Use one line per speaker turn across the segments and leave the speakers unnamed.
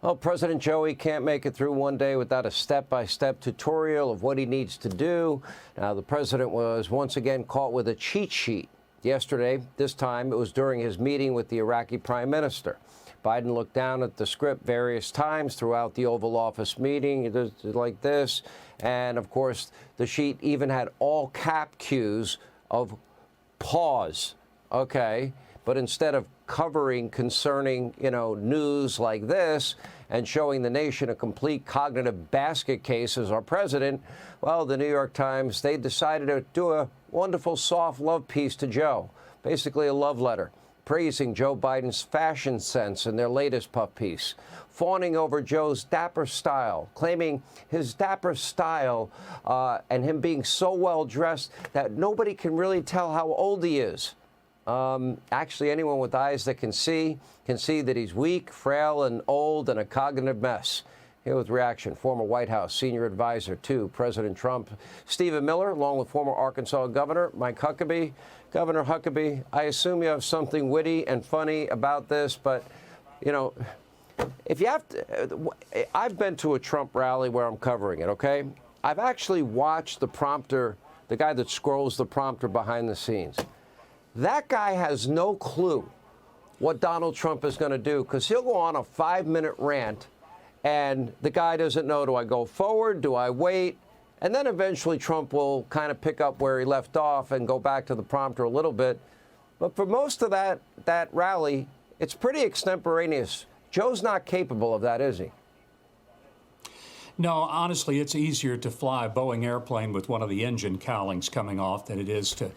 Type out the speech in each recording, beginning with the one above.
Well, President Joey can't make it through one day without a step-by-step tutorial of what he needs to do. Now, the president was once again caught with a cheat sheet yesterday. This time, it was during his meeting with the Iraqi prime minister. Biden looked down at the script various times throughout the Oval Office meeting, like this. And, of course, the sheet even had all cap cues of pause. OK, but instead of covering concerning, news like this and showing the nation a complete cognitive basket case as our president, well, the New York Times, they decided to do a wonderful soft love piece to Joe, basically a love letter, praising Joe Biden's fashion sense in their latest puff piece, fawning over Joe's dapper style, claiming his dapper style and him being so well dressed that nobody can really tell how old he is. Actually, anyone with eyes that can see that he's weak, frail, and old, and a cognitive mess. Here with reaction, former White House senior advisor to President Trump, Stephen Miller, along with former Arkansas Governor Mike Huckabee. Governor Huckabee, I assume you have something witty and funny about this, but, if you have to, I've been to a Trump rally where I'm covering it, okay? I've actually watched the prompter, the guy that scrolls the prompter behind the scenes. That guy has no clue what Donald Trump is going to do, because he'll go on a 5-minute rant and the guy doesn't know, do I go forward? Do I wait? And then eventually Trump will kind of pick up where he left off and go back to the prompter a little bit. But for most of that rally, it's pretty extemporaneous. Joe's not capable of that, is he?
No, honestly, it's easier to fly a Boeing airplane with one of the engine cowlings coming off than it is to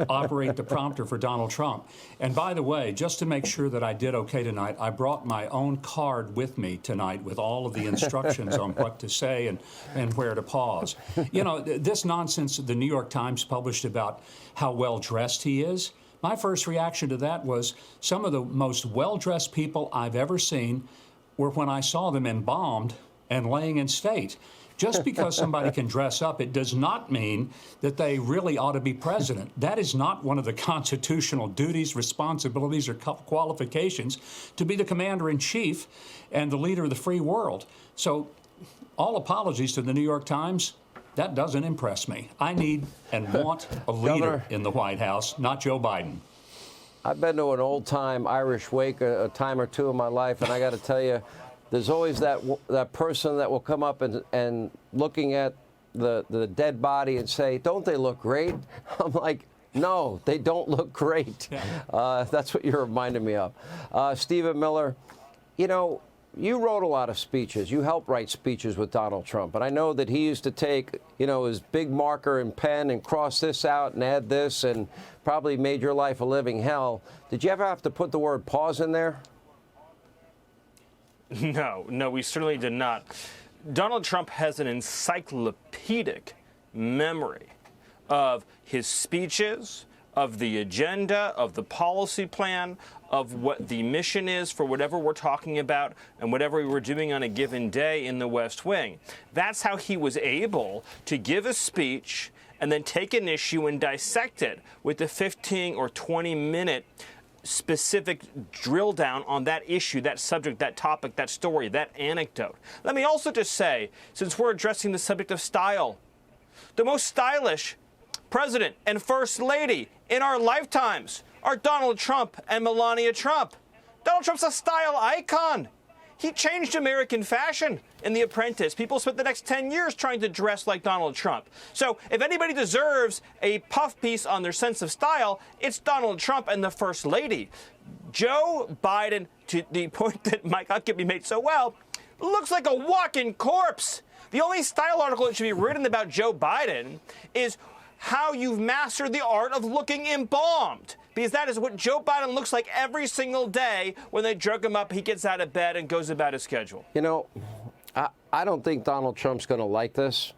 operate the prompter for Donald Trump. And by the way, just to make sure that I did okay tonight, I brought my own card with me tonight with all of the instructions on what to say and where to pause. This nonsense the New York Times published about how well dressed he is, my first reaction to that was some of the most well-dressed people I've ever seen were when I saw them embalmed and laying in state. Just because somebody can dress up, it does not mean that they really ought to be president. That is not one of the constitutional duties, responsibilities, or qualifications to be the commander-in-chief and the leader of the free world. So all apologies to the New York Times. That doesn't impress me. I need and want a leader in the White House, not Joe Biden.
I've been to an old-time Irish wake a time or two in my life, and I got to tell you, there's always that person that will come up and looking at the dead body and say, don't they look great? I'm like, no, they don't look great. Yeah. That's what you're reminding me of. Stephen Miller, you wrote a lot of speeches. You helped write speeches with Donald Trump. And I know that he used to take, his big marker and pen and cross this out and add this and probably made your life a living hell. Did you ever have to put the word pause in there?
No, we certainly did not. Donald Trump has an encyclopedic memory of his speeches, of the agenda, of the policy plan, of what the mission is for whatever we're talking about and whatever we were doing on a given day in the West Wing. That's how he was able to give a speech and then take an issue and dissect it with a 15 or 20-minute specific drill down on that issue, that subject, that topic, that story, that anecdote. Let me also just say, since we're addressing the subject of style, the most stylish president and first lady in our lifetimes are Donald Trump and Melania Trump. Donald Trump's a style icon. He changed American fashion in The Apprentice. People spent the next 10 years trying to dress like Donald Trump. So if anybody deserves a puff piece on their sense of style, it's Donald Trump and the First Lady. Joe Biden, to the point that Mike Huckabee made so well, looks like a walking corpse. The only style article that should be written about Joe Biden is how you've mastered the art of looking embalmed. Because that is what Joe Biden looks like every single day when they drug him up, he gets out of bed and goes about his schedule.
I don't think Donald Trump's going to like this,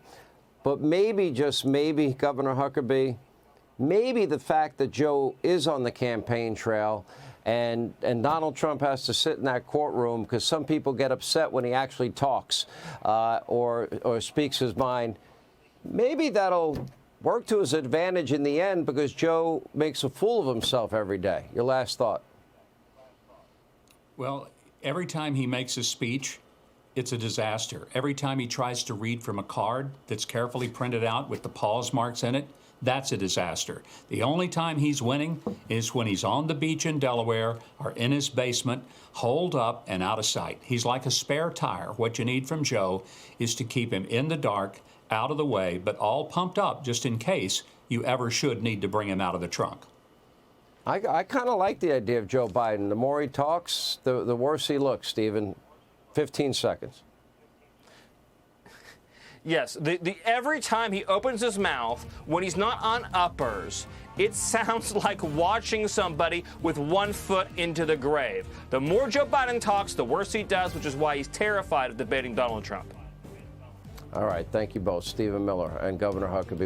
but maybe, just maybe, Governor Huckabee, maybe the fact that Joe is on the campaign trail and Donald Trump has to sit in that courtroom, because some people get upset when he actually talks or speaks his mind, maybe that'll work to his advantage in the end, because Joe makes a fool of himself every day. Your last thought?
Well, every time he makes a speech, it's a disaster. Every time he tries to read from a card that's carefully printed out with the pause marks in it, that's a disaster. The only time he's winning is when he's on the beach in Delaware or in his basement, holed up and out of sight. He's like a spare tire. What you need from Joe is to keep him in the dark, out of the way, but all pumped up just in case you ever should need to bring him out of the trunk.
I kind of like the idea of Joe Biden. The more he talks, the worse he looks, Stephen. 15 seconds.
Yes, every time he opens his mouth, when he's not on uppers, it sounds like watching somebody with one foot into the grave. The more Joe Biden talks, the worse he does, which is why he's terrified of debating Donald Trump.
All right, thank you both, Stephen Miller and Governor Huckabee.